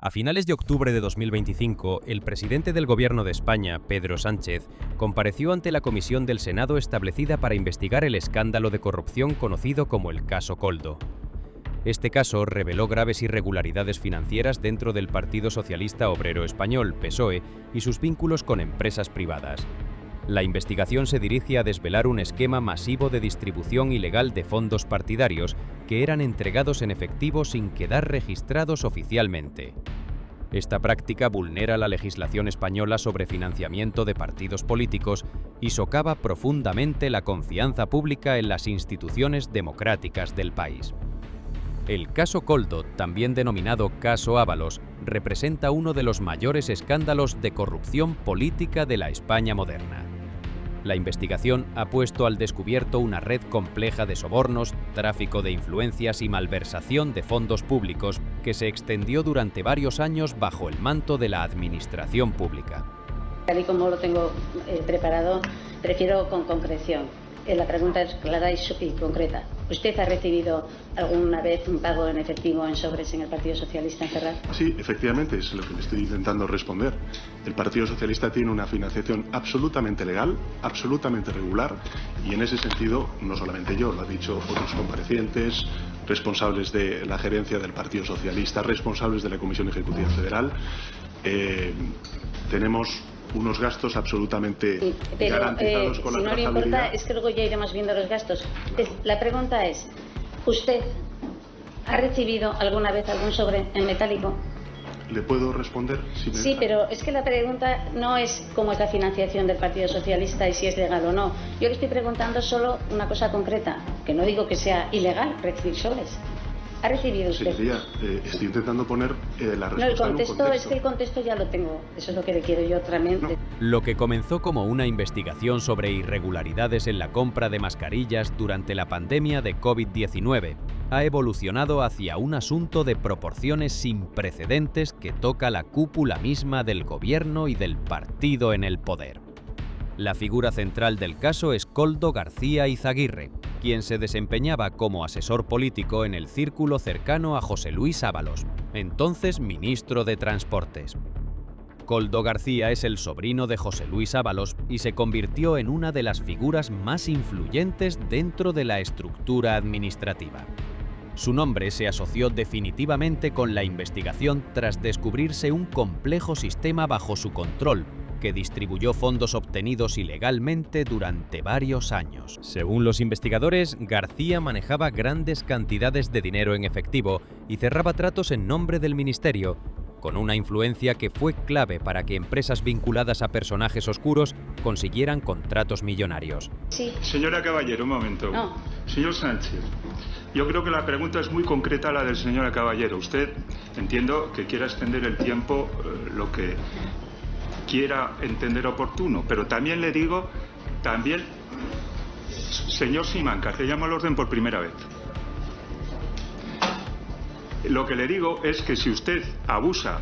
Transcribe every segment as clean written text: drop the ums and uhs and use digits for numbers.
A finales de octubre de 2025, el presidente del Gobierno de España, Pedro Sánchez, compareció ante la comisión del Senado establecida para investigar el escándalo de corrupción conocido como el caso Koldo. Este caso reveló graves irregularidades financieras dentro del Partido Socialista Obrero Español, PSOE, y sus vínculos con empresas privadas. La investigación se dirige a desvelar un esquema masivo de distribución ilegal de fondos partidarios que eran entregados en efectivo sin quedar registrados oficialmente. Esta práctica vulnera la legislación española sobre financiamiento de partidos políticos y socava profundamente la confianza pública en las instituciones democráticas del país. El caso Koldo, también denominado caso Ábalos, representa uno de los mayores escándalos de corrupción política de la España moderna. La investigación ha puesto al descubierto una red compleja de sobornos, tráfico de influencias y malversación de fondos públicos que se extendió durante varios años bajo el manto de la administración pública. Tal y como lo tengo preparado, prefiero con concreción. La pregunta es clara y concreta. ¿Usted ha recibido alguna vez un pago en efectivo en sobres en el Partido Socialista en Ferraz? Sí, efectivamente, es lo que le estoy intentando responder. El Partido Socialista tiene una financiación absolutamente legal, absolutamente regular, y en ese sentido, no solamente yo, lo han dicho otros comparecientes, responsables de la gerencia del Partido Socialista, responsables de la Comisión Ejecutiva Federal, tenemos unos gastos absolutamente garantizados con la trazabilidad. Si no le importa, es que luego ya iremos viendo los gastos. La pregunta es, ¿usted ha recibido alguna vez algún sobre en metálico? ¿Le puedo responder? Sí, pero es que la pregunta no es cómo es la financiación del Partido Socialista y si es legal o no. Yo le estoy preguntando solo una cosa concreta, que no digo que sea ilegal recibir sobres. ¿Ha recibido usted? Señoría, estoy intentando poner la respuesta No, el contexto, en un contexto. es que el contexto ya lo tengo. Eso es lo que le quiero yo también. No. Lo que comenzó como una investigación sobre irregularidades en la compra de mascarillas durante la pandemia de COVID-19 ha evolucionado hacia un asunto de proporciones sin precedentes que toca la cúpula misma del gobierno y del partido en el poder. La figura central del caso es Koldo García Izaguirre, quien se desempeñaba como asesor político en el círculo cercano a José Luis Ábalos, entonces ministro de Transportes. Koldo García es el sobrino de José Luis Ábalos y se convirtió en una de las figuras más influyentes dentro de la estructura administrativa. Su nombre se asoció definitivamente con la investigación tras descubrirse un complejo sistema bajo su control, que distribuyó fondos obtenidos ilegalmente durante varios años. Según los investigadores, García manejaba grandes cantidades de dinero en efectivo y cerraba tratos en nombre del ministerio, con una influencia que fue clave para que empresas vinculadas a personajes oscuros consiguieran contratos millonarios. Sí. Señora Caballero, un momento. No. Señor Sánchez, yo creo que la pregunta es muy concreta, la del señor Caballero. Usted, entiendo que quiera extender el tiempo lo que quiera entender oportuno, pero también le digo, señor Simancas, le llamo al orden por primera vez. Lo que le digo es que si usted abusa,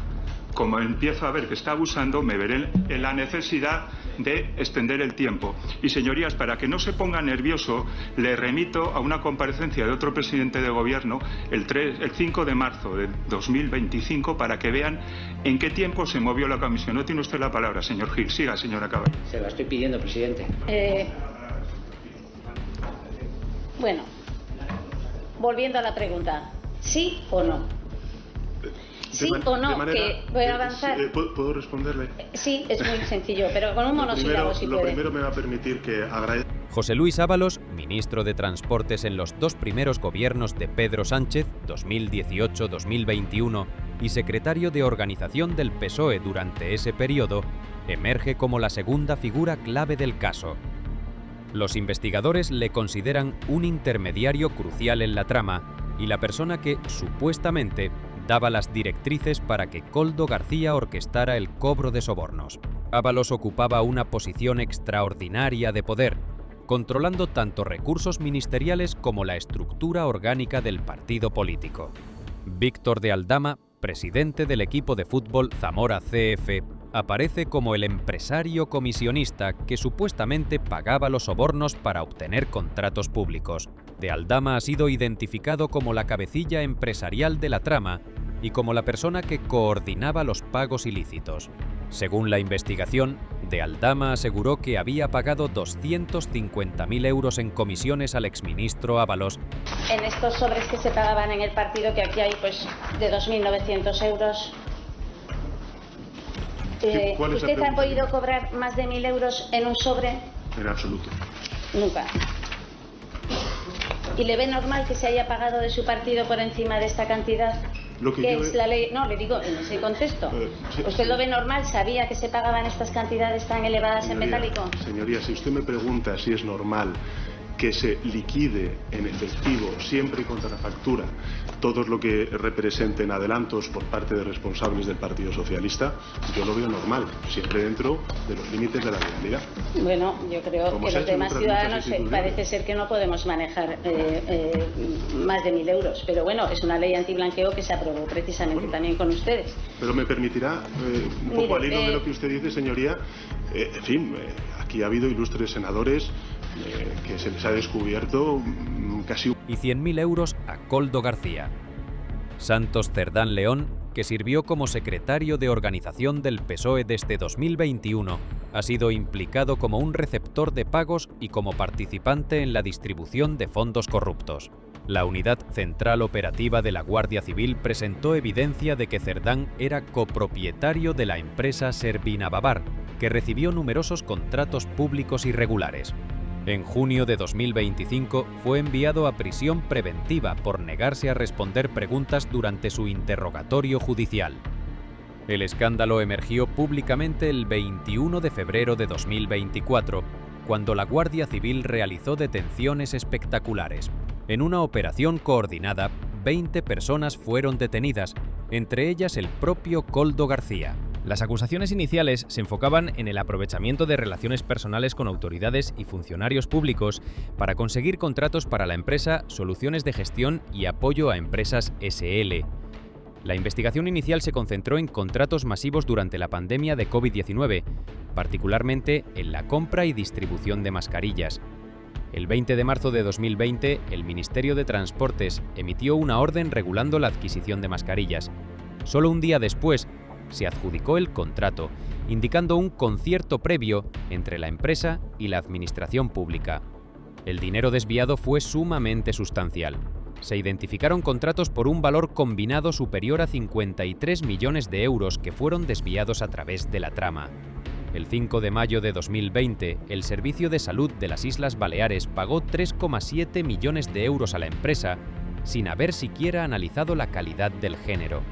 como empiezo a ver que está abusando, me veré en la necesidad de extender el tiempo. Y señorías, para que no se ponga nervioso, le remito a una comparecencia de otro presidente de gobierno el 5 de marzo de 2025 para que vean en qué tiempo se movió la comisión. No tiene usted la palabra, señor Gil. Siga, señora Caballero. Se la estoy pidiendo, presidente. Bueno, volviendo a la pregunta, ¿sí o no? ¿Sí o no? Que voy a avanzar. ¿Puedo responderle? Sí, es muy sencillo, pero con un monosílabo si puede. Lo primero me va a permitir que agradezca. José Luis Ábalos, ministro de Transportes en los dos primeros gobiernos de Pedro Sánchez, 2018-2021, y secretario de Organización del PSOE durante ese periodo, emerge como la segunda figura clave del caso. Los investigadores le consideran un intermediario crucial en la trama y la persona que, supuestamente, daba las directrices para que Koldo García orquestara el cobro de sobornos. Ábalos ocupaba una posición extraordinaria de poder, controlando tanto recursos ministeriales como la estructura orgánica del partido político. Víctor de Aldama, presidente del equipo de fútbol Zamora CF, aparece como el empresario comisionista que supuestamente pagaba los sobornos para obtener contratos públicos. De Aldama ha sido identificado como la cabecilla empresarial de la trama y como la persona que coordinaba los pagos ilícitos. Según la investigación, De Aldama aseguró que había pagado 250.000 euros en comisiones al exministro Ábalos. En estos sobres que se pagaban en el partido, que aquí hay pues de 2.900 euros, ¿usted ha podido cobrar más de 1.000 euros en un sobre? En absoluto. Nunca. ¿Y le ve normal que se haya pagado de su partido por encima de esta cantidad? ¿Qué es la ley? No, le digo en ese contexto. ¿Usted lo ve normal? ¿Sabía que se pagaban estas cantidades tan elevadas en metálico? Señoría, si usted me pregunta si es normal que se liquide en efectivo, siempre y contra la factura, todo lo que representen adelantos por parte de responsables del Partido Socialista, yo lo veo normal, siempre dentro de los límites de la legalidad. Bueno, yo creo que los demás ciudadanos parece ser que no podemos manejar más de 1.000 euros, pero bueno, es una ley antiblanqueo que se aprobó precisamente también con ustedes. Pero me permitirá, un poco al hilo de lo que usted dice, señoría, en fin, aquí ha habido ilustres senadores que se les ha descubierto casi... Y 100.000 euros a Koldo García. Santos Cerdán León, que sirvió como secretario de organización del PSOE desde 2021, ha sido implicado como un receptor de pagos y como participante en la distribución de fondos corruptos. La Unidad Central Operativa de la Guardia Civil presentó evidencia de que Cerdán era copropietario de la empresa Servinababar, que recibió numerosos contratos públicos irregulares. En junio de 2025 fue enviado a prisión preventiva por negarse a responder preguntas durante su interrogatorio judicial. El escándalo emergió públicamente el 21 de febrero de 2024, cuando la Guardia Civil realizó detenciones espectaculares. En una operación coordinada, 20 personas fueron detenidas, entre ellas el propio Koldo García. Las acusaciones iniciales se enfocaban en el aprovechamiento de relaciones personales con autoridades y funcionarios públicos para conseguir contratos para la empresa, soluciones de gestión y apoyo a empresas SL. La investigación inicial se concentró en contratos masivos durante la pandemia de COVID-19, particularmente en la compra y distribución de mascarillas. El 20 de marzo de 2020, el Ministerio de Transportes emitió una orden regulando la adquisición de mascarillas. Solo un día después, se adjudicó el contrato, indicando un concierto previo entre la empresa y la administración pública. El dinero desviado fue sumamente sustancial. Se identificaron contratos por un valor combinado superior a 53 millones de euros que fueron desviados a través de la trama. El 5 de mayo de 2020, el Servicio de Salud de las Islas Baleares pagó 3,7 millones de euros a la empresa sin haber siquiera analizado la calidad del género.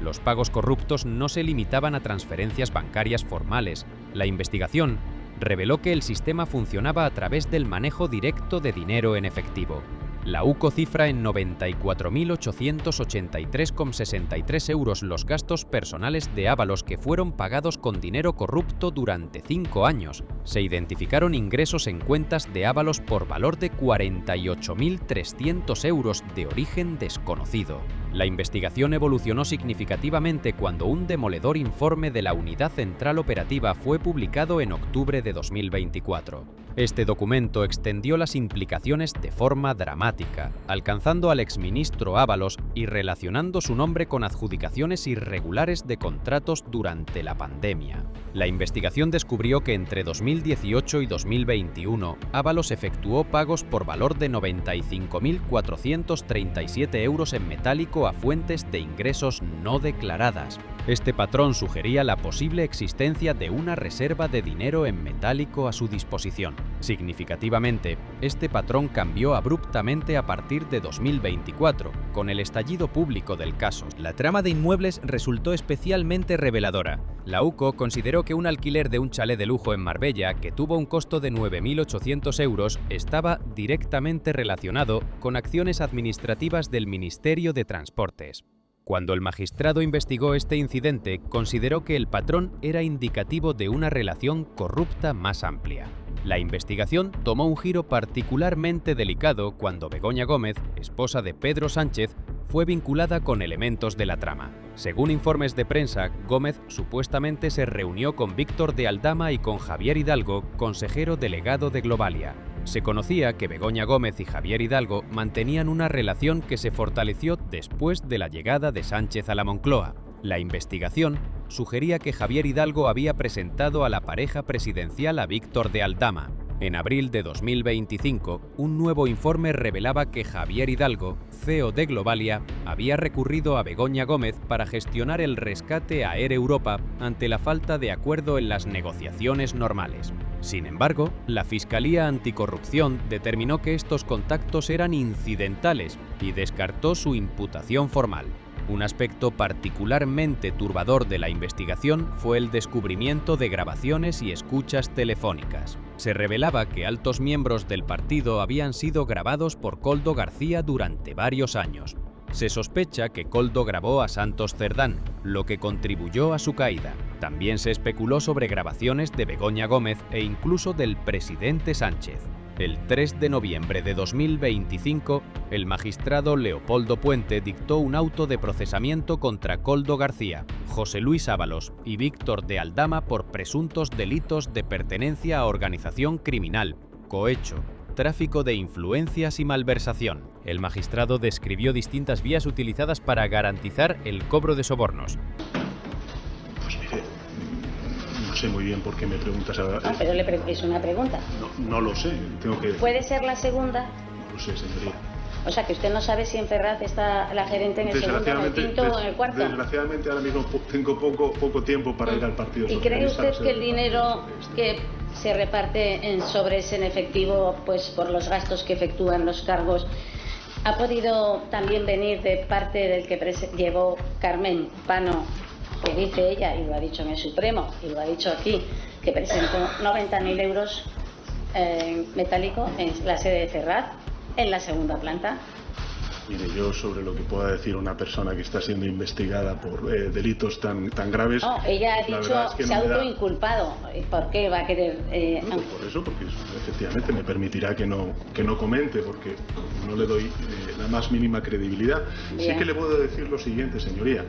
Los pagos corruptos no se limitaban a transferencias bancarias formales. La investigación reveló que el sistema funcionaba a través del manejo directo de dinero en efectivo. La UCO cifra en 94.883,63 euros los gastos personales de Ábalos que fueron pagados con dinero corrupto durante 5 años. Se identificaron ingresos en cuentas de Ábalos por valor de 48.300 euros de origen desconocido. La investigación evolucionó significativamente cuando un demoledor informe de la Unidad Central Operativa fue publicado en octubre de 2024. Este documento extendió las implicaciones de forma dramática, alcanzando al exministro Ábalos y relacionando su nombre con adjudicaciones irregulares de contratos durante la pandemia. La investigación descubrió que entre 2018 y 2021, Ábalos efectuó pagos por valor de 95.437 euros en metálico a fuentes de ingresos no declaradas. Este patrón sugería la posible existencia de una reserva de dinero en metálico a su disposición. Significativamente, este patrón cambió abruptamente a partir de 2024, con el estallido público del caso. La trama de inmuebles resultó especialmente reveladora. La UCO consideró que un alquiler de un chalet de lujo en Marbella, que tuvo un costo de 9.800 euros, estaba directamente relacionado con acciones administrativas del Ministerio de Transportes. Cuando el magistrado investigó este incidente, consideró que el patrón era indicativo de una relación corrupta más amplia. La investigación tomó un giro particularmente delicado cuando Begoña Gómez, esposa de Pedro Sánchez, fue vinculada con elementos de la trama. Según informes de prensa, Gómez supuestamente se reunió con Víctor de Aldama y con Javier Hidalgo, consejero delegado de Globalia. Se conocía que Begoña Gómez y Javier Hidalgo mantenían una relación que se fortaleció después de la llegada de Sánchez a la Moncloa. La investigación sugería que Javier Hidalgo había presentado a la pareja presidencial a Víctor de Aldama. En abril de 2025, un nuevo informe revelaba que Javier Hidalgo, CEO de Globalia, había recurrido a Begoña Gómez para gestionar el rescate a Air Europa ante la falta de acuerdo en las negociaciones normales. Sin embargo, la Fiscalía Anticorrupción determinó que estos contactos eran incidentales y descartó su imputación formal. Un aspecto particularmente turbador de la investigación fue el descubrimiento de grabaciones y escuchas telefónicas. Se revelaba que altos miembros del partido habían sido grabados por Koldo García durante varios años. Se sospecha que Koldo grabó a Santos Cerdán, lo que contribuyó a su caída. También se especuló sobre grabaciones de Begoña Gómez e incluso del presidente Sánchez. El 3 de noviembre de 2025, el magistrado Leopoldo Puente dictó un auto de procesamiento contra Koldo García, José Luis Ábalos y Víctor de Aldama por presuntos delitos de pertenencia a organización criminal, cohecho, tráfico de influencias y malversación. El magistrado describió distintas vías utilizadas para garantizar el cobro de sobornos. Pues mire, no sé muy bien por qué me preguntas ahora. No, pero es una pregunta. No lo sé, tengo que... ¿Puede ser la segunda? No lo sé, señoría. O sea, que usted no sabe si en Ferraz está la gerente en el segundo, en el quinto o en el cuarto. Desgraciadamente ahora mismo tengo poco tiempo para ir al Partido Socialista. ¿Y cree usted que el dinero que se reparte en sobres en efectivo, pues por los gastos que efectúan los cargos, ha podido también venir de parte del que llevó Carmen Pano, que dice ella, y lo ha dicho en el Supremo, y lo ha dicho aquí, que presentó 90.000 euros metálico en la sede de Ferraz, en la segunda planta? Mire, yo sobre lo que pueda decir una persona que está siendo investigada por delitos tan graves... No, ella ha dicho, es que se ha autoinculpado. ¿Por qué va a querer...? Pues por eso, porque efectivamente me permitirá que no comente, porque no le doy la más mínima credibilidad. Bien. Sí que le puedo decir lo siguiente, señoría,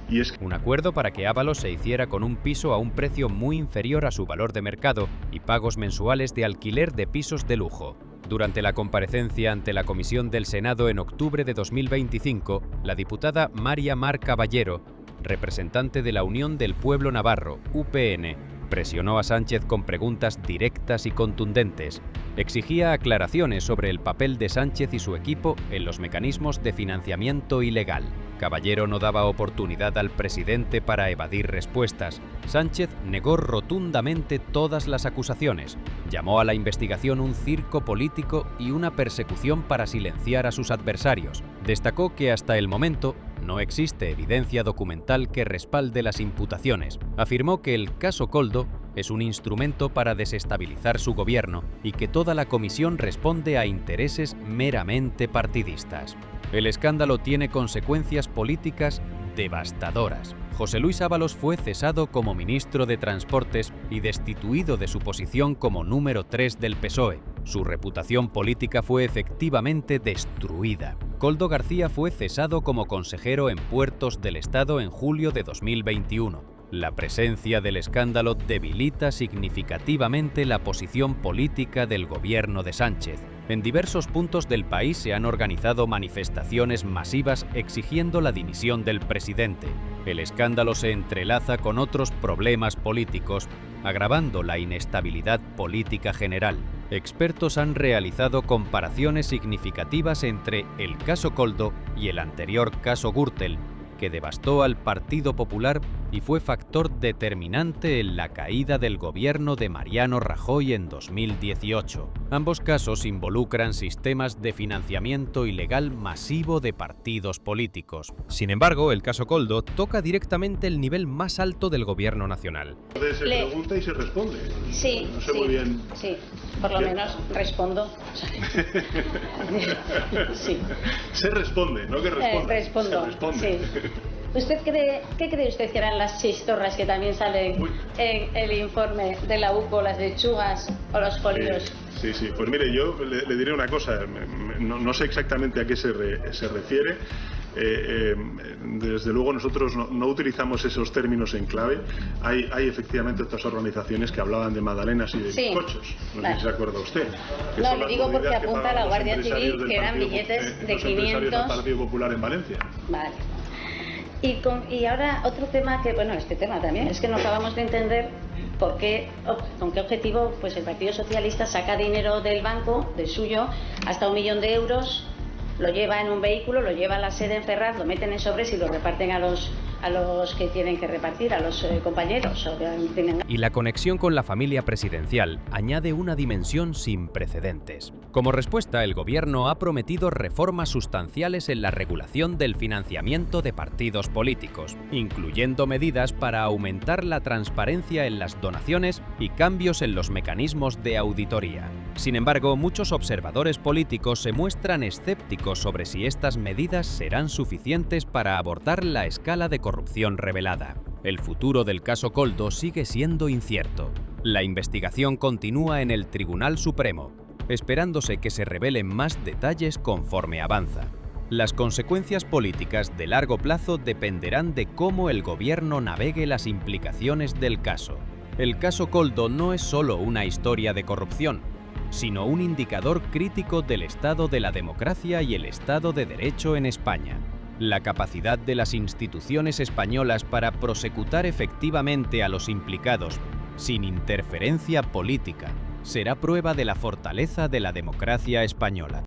y es que... Un acuerdo para que Ábalos se hiciera con un piso a un precio muy inferior a su valor de mercado y pagos mensuales de alquiler de pisos de lujo. Durante la comparecencia ante la Comisión del Senado en octubre de 2025, la diputada María Mar Caballero, representante de la Unión del Pueblo Navarro, UPN, presionó a Sánchez con preguntas directas y contundentes. Exigía aclaraciones sobre el papel de Sánchez y su equipo en los mecanismos de financiamiento ilegal. Caballero no daba oportunidad al presidente para evadir respuestas. Sánchez negó rotundamente todas las acusaciones. Llamó a la investigación un circo político y una persecución para silenciar a sus adversarios. Destacó que hasta el momento no existe evidencia documental que respalde las imputaciones. Afirmó que el caso Koldo es un instrumento para desestabilizar su gobierno y que toda la comisión responde a intereses meramente partidistas. El escándalo tiene consecuencias políticas devastadoras. José Luis Ábalos fue cesado como ministro de Transportes y destituido de su posición como número 3 del PSOE. Su reputación política fue efectivamente destruida. Koldo García fue cesado como consejero en Puertos del Estado en julio de 2021. La presencia del escándalo debilita significativamente la posición política del gobierno de Sánchez. En diversos puntos del país se han organizado manifestaciones masivas exigiendo la dimisión del presidente. El escándalo se entrelaza con otros problemas políticos, agravando la inestabilidad política general. Expertos han realizado comparaciones significativas entre el caso Koldo y el anterior caso Gürtel, que devastó al Partido Popular y fue factor determinante en la caída del gobierno de Mariano Rajoy en 2018. Ambos casos involucran sistemas de financiamiento ilegal masivo de partidos políticos. Sin embargo, el caso Koldo toca directamente el nivel más alto del gobierno nacional. Se pregunta y se responde. Sí, no sé muy bien. Sí, por lo menos respondo. Sí. Se responde, no que responda. Respondo, se responde. Sí. ¿Qué cree usted que eran las chistorras que también salen en el informe de la UCO, las lechugas o los folios? Sí, pues mire, yo le diré una cosa, no sé exactamente a qué se refiere, desde luego nosotros no utilizamos esos términos en clave. Hay efectivamente otras organizaciones que hablaban de magdalenas y de bizcochos. No sé si se acuerda usted. No, le digo porque apunta a la Guardia Civil que eran billetes de 500. Del Partido Popular en Valencia. Vale. Y ahora otro tema que, bueno, este tema también, es que no acabamos de entender por qué, con qué objetivo pues el Partido Socialista saca dinero del banco, del suyo, hasta 1 millón de euros, lo lleva en un vehículo, lo lleva a la sede en Ferraz, lo meten en sobres y lo reparten a los que tienen que repartir, a los compañeros. Y la conexión con la familia presidencial añade una dimensión sin precedentes. Como respuesta, el gobierno ha prometido reformas sustanciales en la regulación del financiamiento de partidos políticos, incluyendo medidas para aumentar la transparencia en las donaciones y cambios en los mecanismos de auditoría. Sin embargo, muchos observadores políticos se muestran escépticos sobre si estas medidas serán suficientes para abordar la escala de corrupción revelada. El futuro del caso Koldo sigue siendo incierto. La investigación continúa en el Tribunal Supremo, esperándose que se revelen más detalles conforme avanza. Las consecuencias políticas de largo plazo dependerán de cómo el gobierno navegue las implicaciones del caso. El caso Koldo no es solo una historia de corrupción, sino un indicador crítico del estado de la democracia y el Estado de Derecho en España. La capacidad de las instituciones españolas para prosecutar efectivamente a los implicados, sin interferencia política, será prueba de la fortaleza de la democracia española.